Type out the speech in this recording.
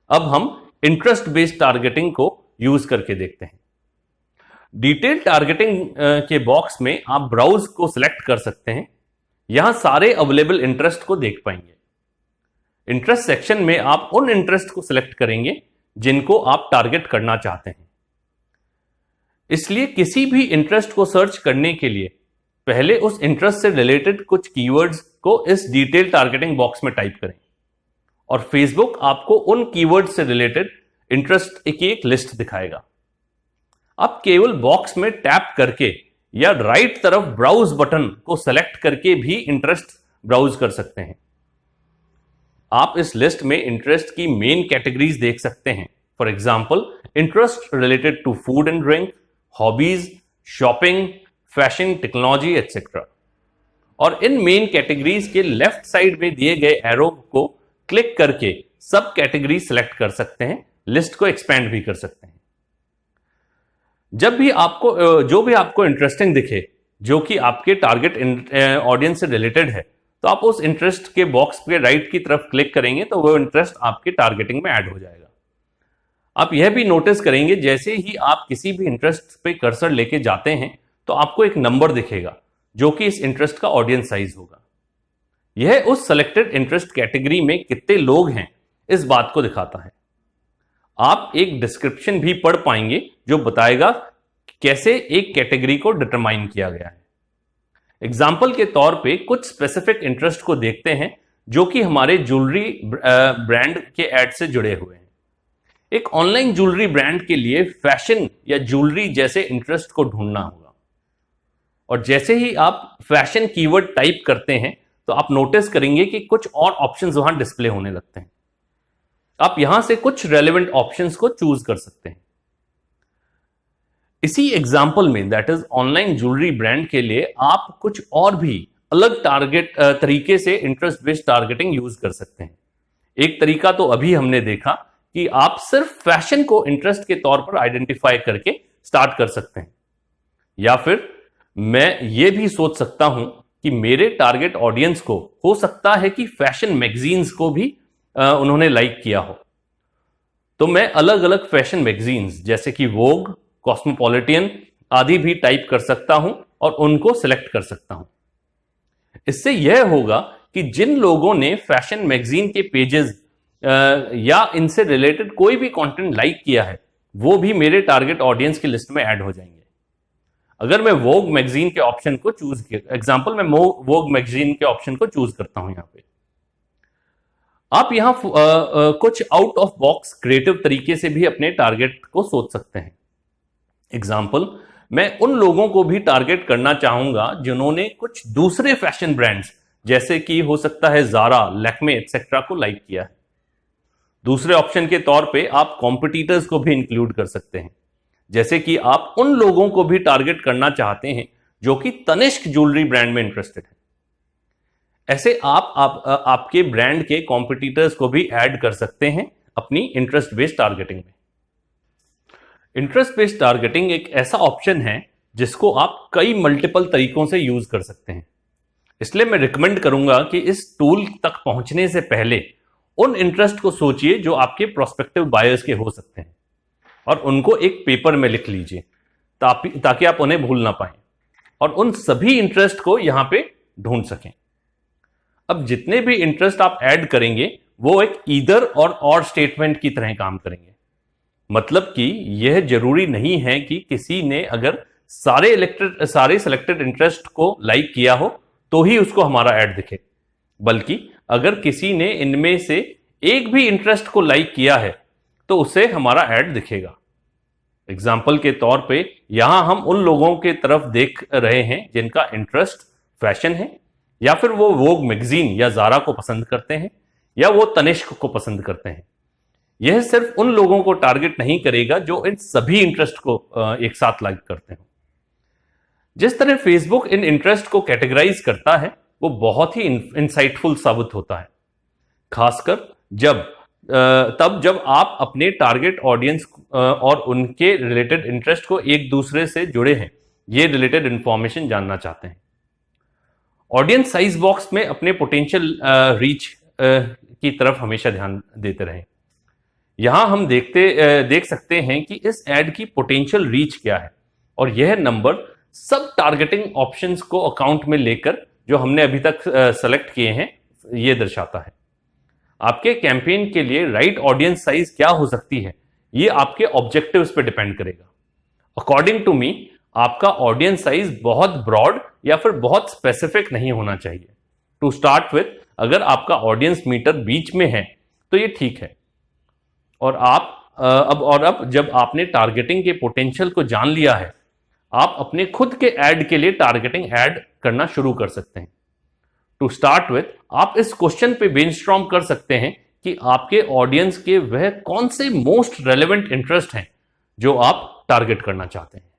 अब हम interest based targeting को यूज करके देखते हैं। डिटेल टारगेटिंग के बॉक्स में आप ब्राउज को सिलेक्ट कर सकते हैं। यहां सारे अवेलेबल इंटरेस्ट को देख पाएंगे। इंटरेस्ट सेक्शन में आप उन इंटरेस्ट को सिलेक्ट करेंगे जिनको आप टारगेट करना चाहते हैं। इसलिए किसी भी इंटरेस्ट को सर्च करने के लिए पहले उस इंटरेस्ट से रिलेटेड कुछ कीवर्ड्स को इस डिटेल टारगेटिंग बॉक्स में टाइप करें और फेसबुक आपको उन कीवर्ड्स से रिलेटेड इंटरेस्ट की एक लिस्ट दिखाएगा। आप केवल बॉक्स में टैप करके या राइट तरफ ब्राउज बटन को सेलेक्ट करके भी इंटरेस्ट ब्राउज कर सकते हैं। आप इस लिस्ट में इंटरेस्ट की मेन कैटेगरीज देख सकते हैं। For example, interest related to food and drink, hobbies, shopping, fashion, technology etcetera. और इन मेन कैटेगरीज के लेफ्ट साइड में दिए गए एरो को क्लिक करके सब कैटेगरी सिलेक्ट कर सकते हैं, लिस्ट को एक्सपेंड भी कर सकते हैं। जब भी आपको जो भी आपको इंटरेस्टिंग दिखे, जो कि आपके टारगेट ऑडियंस से रिलेटेड है, तो आप उस इंटरेस्ट के बॉक्स पे राइट की तरफ क्लिक करेंगे तो वो इंटरेस्ट आपके टारगेटिंग में ऐड हो जाएगा। आप यह भी नोटिस करेंगे जैसे ही आप किसी भी इंटरेस्ट पे कर्सर लेके जाते हैं तो आपको एक नंबर दिखेगा जो कि इस इंटरेस्ट का ऑडियंस साइज होगा। यह उस सेलेक्टेड इंटरेस्ट कैटेगरी में कितने लोग हैं इस बात को दिखाता है। आप एक डिस्क्रिप्शन भी पढ़ पाएंगे जो बताएगा कैसे एक कैटेगरी को डिटरमाइन किया गया है। एग्जाम्पल के तौर पे कुछ स्पेसिफिक इंटरेस्ट को देखते हैं जो कि हमारे ज्वेलरी ब्रांड के एड से जुड़े हुए हैं। एक ऑनलाइन ज्वेलरी ब्रांड के लिए फैशन या ज्वेलरी जैसे इंटरेस्ट को ढूंढना होगा और जैसे ही आप फैशन कीवर्ड टाइप करते हैं तो आप नोटिस करेंगे कि कुछ और ऑप्शंस वहां डिस्प्ले होने लगते हैं। आप यहां से कुछ रेलेवेंट ऑप्शंस को चूज कर सकते हैं। इसी एग्जाम्पल में, that is online jewellery brand के लिए आप कुछ और भी अलग टारगेट तरीके से इंटरेस्ट बेस्ड टारगेटिंग यूज कर सकते हैं। एक तरीका तो अभी हमने देखा कि आप सिर्फ फैशन को इंटरेस्ट के तौर पर आइडेंटिफाई करके स्टार्ट कर सकते हैं, या फिर मैं ये भी सोच सकता हूं कि मेरे टारगेट ऑडियंस को हो सकता है कि फैशन मैगजीन्स को भी उन्होंने लाइक किया हो, तो मैं अलग अलग फैशन मैगजीन्स जैसे कि वोग, कॉस्मोपॉलिटियन आदि भी टाइप कर सकता हूं और उनको सिलेक्ट कर सकता हूं। इससे यह होगा कि जिन लोगों ने फैशन मैगजीन के पेजेस या इनसे रिलेटेड कोई भी कंटेंट लाइक किया है वो भी मेरे टारगेट ऑडियंस की लिस्ट में ऐड हो जाएंगे। अगर मैं वोग मैगजीन के ऑप्शन को चूज किया, एग्जांपल मैं वोग मैगजीन के ऑप्शन को चूज करता हूं, यहां पे आप यहां कुछ आउट ऑफ बॉक्स क्रिएटिव तरीके से भी अपने टारगेट को सोच सकते हैं। एग्जाम्पल, मैं उन लोगों को भी टारगेट करना चाहूंगा जिन्होंने कुछ दूसरे फैशन ब्रांड्स जैसे कि हो सकता है ज़ारा, लैक्मे एटसेट्रा को लाइक किया है। दूसरे ऑप्शन के तौर पे आप कॉम्पिटिटर्स को भी इंक्लूड कर सकते हैं, जैसे कि आप उन लोगों को भी टारगेट करना चाहते हैं जो कि तनिष्क ज्वेलरी ब्रांड में इंटरेस्टेड है। ऐसे आपके ब्रांड के कॉम्पिटिटर्स को भी ऐड कर सकते हैं अपनी इंटरेस्ट बेस्ड टारगेटिंग में। इंटरेस्ट बेस्ड टारगेटिंग एक ऐसा ऑप्शन है जिसको आप कई मल्टीपल तरीकों से यूज कर सकते हैं। इसलिए मैं रिकमेंड करूंगा कि इस टूल तक पहुंचने से पहले उन इंटरेस्ट को सोचिए जो आपके प्रोस्पेक्टिव बायर्स के हो सकते हैं और उनको एक पेपर में लिख लीजिए ताकि आप उन्हें भूल ना पाएं और उन सभी इंटरेस्ट को यहां पे ढूंढ सकें। अब जितने भी इंटरेस्ट आप ऐड करेंगे वो एक ईदर और स्टेटमेंट की तरह काम करेंगे। मतलब कि यह जरूरी नहीं है कि किसी ने अगर सारे सिलेक्टेड इंटरेस्ट को लाइक किया हो तो ही उसको हमारा ऐड दिखे, बल्कि अगर किसी ने इनमें से एक भी इंटरेस्ट को लाइक किया है तो उसे हमारा ऐड दिखेगा। एग्जाम्पल के तौर पे यहां हम उन लोगों के तरफ देख रहे हैं जिनका इंटरेस्ट फैशन है, या फिर वो वोग मैगजीन या ज़ारा को पसंद करते हैं, या वो तनिष्क को पसंद करते हैं। यह सिर्फ उन लोगों को टारगेट नहीं करेगा जो इन सभी इंटरेस्ट को एक साथ लाइक करते हैं। जिस तरह फेसबुक इन इंटरेस्ट को कैटेगराइज करता है वो बहुत ही इंसाइटफुल साबित होता है, खासकर जब आप अपने टारगेट ऑडियंस और उनके रिलेटेड इंटरेस्ट को एक दूसरे से जुड़े हैं ये रिलेटेड इंफॉर्मेशन जानना चाहते हैं। ऑडियंस साइज बॉक्स में अपने पोटेंशियल रीच की तरफ हमेशा ध्यान देते रहें। यहां हम देख सकते हैं कि इस एड की पोटेंशियल रीच क्या है, और यह नंबर सब टारगेटिंग ऑप्शंस को अकाउंट में लेकर जो हमने अभी तक सेलेक्ट किए हैं ये दर्शाता है। आपके कैंपेन के लिए राइट ऑडियंस साइज क्या हो सकती है, ये आपके ऑब्जेक्टिव्स पे डिपेंड करेगा। अकॉर्डिंग टू मी, आपका ऑडियंस साइज बहुत ब्रॉड या फिर बहुत स्पेसिफिक नहीं होना चाहिए। टू स्टार्ट विथ, अगर आपका ऑडियंस मीटर बीच में है तो ये ठीक है। और अब जब आपने टारगेटिंग के पोटेंशियल को जान लिया है, आप अपने खुद के ऐड के लिए टारगेटिंग ऐड करना शुरू कर सकते हैं। टू स्टार्ट विथ, आप इस क्वेश्चन पे ब्रेनस्टॉर्म कर सकते हैं कि आपके ऑडियंस के वह कौन से मोस्ट रेलेवेंट इंटरेस्ट हैं जो आप टारगेट करना चाहते हैं।